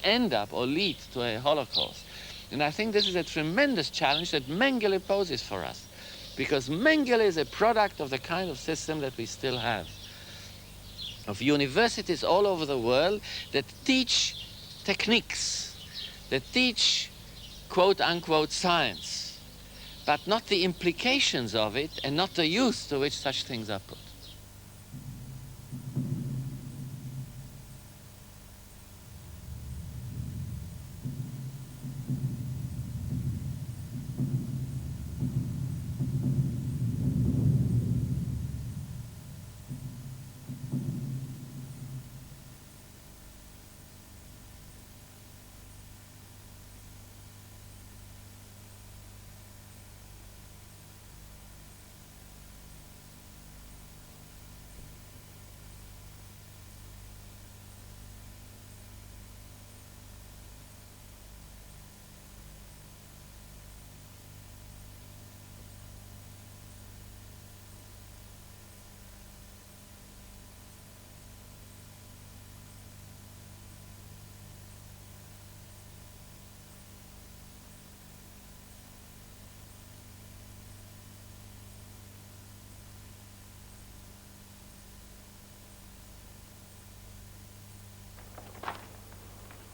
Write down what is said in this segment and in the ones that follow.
end up or lead to a Holocaust. And I think this is a tremendous challenge that Mengele poses for us, because Mengele is a product of the kind of system that we still have, of universities all over the world that teach techniques, that teach quote-unquote science, but not the implications of it and not the use to which such things are put.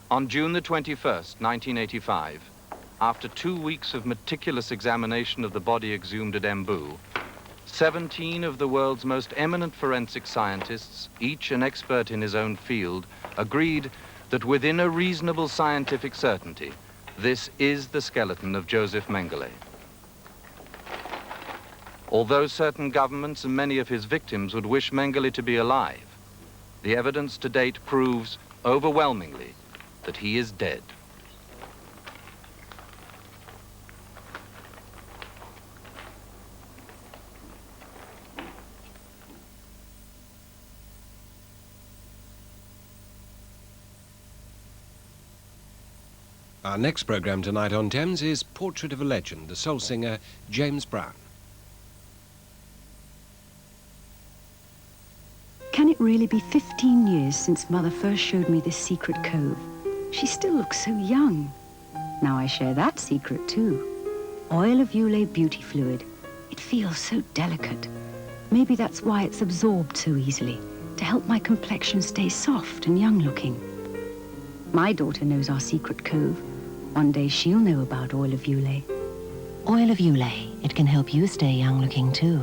On June the 21st, 1985, after 2 weeks of meticulous examination of the body exhumed at Embu, 17 of the world's most eminent forensic scientists, each an expert in his own field, agreed that within a reasonable scientific certainty, this is the skeleton of Joseph Mengele. Although certain governments and many of his victims would wish Mengele to be alive, the evidence to date proves overwhelmingly that he is dead. Our next programme tonight on Thames is Portrait of a Legend, the soul singer James Brown. Can it really be 15 years since Mother first showed me this secret cove? She still looks so young. Now I share that secret too. Oil of Ulay beauty fluid. It feels so delicate. Maybe that's why it's absorbed so easily, to help my complexion stay soft and young-looking. My daughter knows our secret cove. One day she'll know about Oil of Ulay. Oil of Ulay. It can help you stay young-looking too.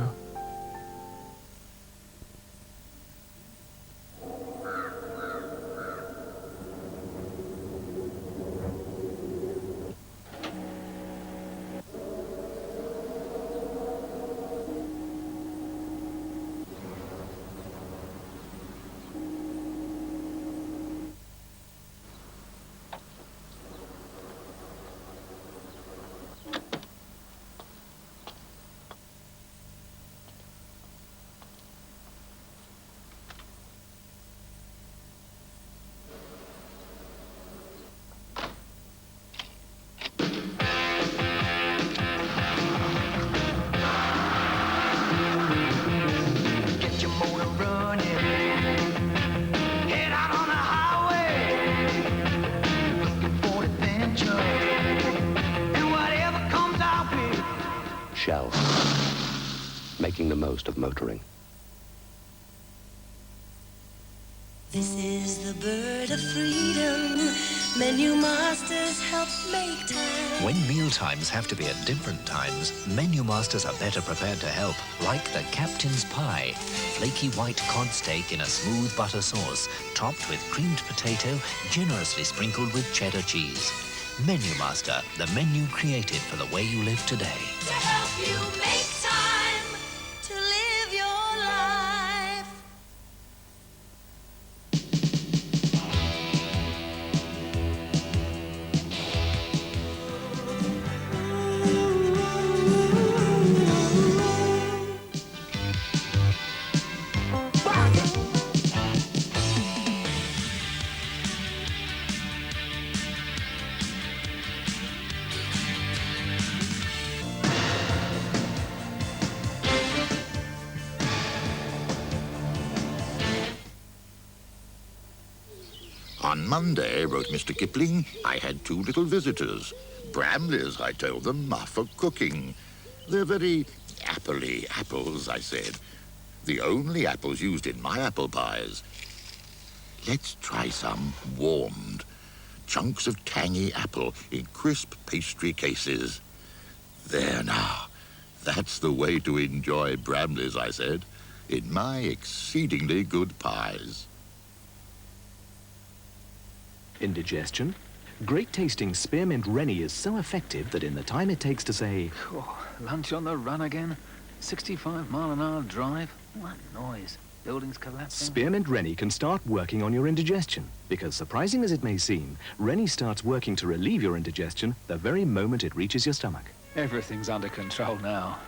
Shell, making the most of motoring. This is the bird of freedom. Menu masters help make time. When meal times have to be at different times, menu masters are better prepared to help, like the Captain's Pie. Flaky white cod steak in a smooth butter sauce, topped with creamed potato, generously sprinkled with cheddar cheese. Menu Master, the menu created for the way you live today. To help you make time to live your life. On Monday, wrote Mr. Kipling, I had 2 little visitors. Bramleys, I told them, are for cooking. They're very apple-y apples, I said. The only apples used in my apple pies. Let's try some warmed. Chunks of tangy apple in crisp pastry cases. There now. That's the way to enjoy Bramleys, I said, in my exceedingly good pies. Indigestion? Great-tasting spearmint Rennie is so effective that in the time it takes to say... Oh, lunch on the run again? 65-mile-an-hour drive? What noise? Buildings collapsing? Spearmint Rennie can start working on your indigestion, because surprising as it may seem, Rennie starts working to relieve your indigestion the very moment it reaches your stomach. Everything's under control now.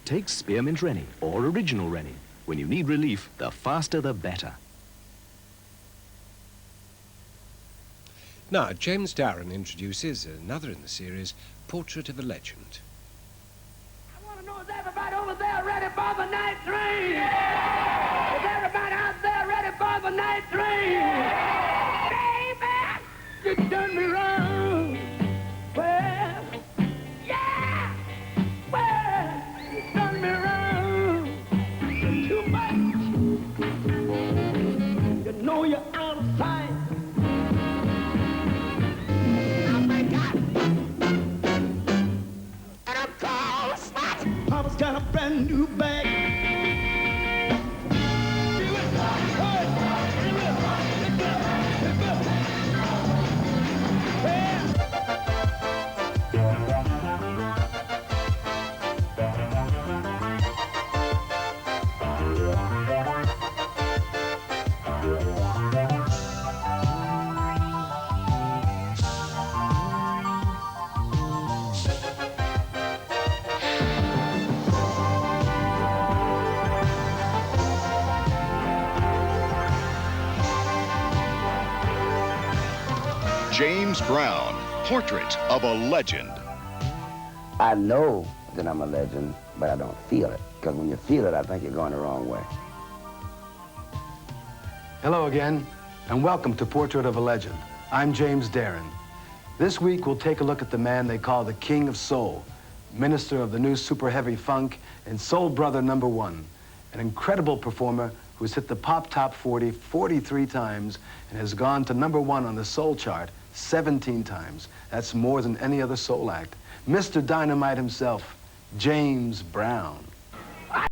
Take Spearmint Rennie, or Original Rennie. When you need relief, the faster the better. Now, James Darren introduces another in the series, Portrait of a Legend. I want to know, is everybody over there ready for the night train? Is everybody out there ready for the night train? Baby, you turn me round. Well, yeah, well, you turn me round. Too much. You know you're out of sight. Papa's got a brand new bag. James Brown, Portrait of a Legend. I know that I'm a legend, but I don't feel it. Because when you feel it, I think you're going the wrong way. Hello again, and welcome to Portrait of a Legend. I'm James Darren. This week, we'll take a look at the man they call the King of Soul, minister of the new super heavy funk and soul brother #1, an incredible performer who's hit the pop top 40 43 times and has gone to #1 on the soul chart 17 times. That's more than any other soul act. Mr. Dynamite himself, James Brown.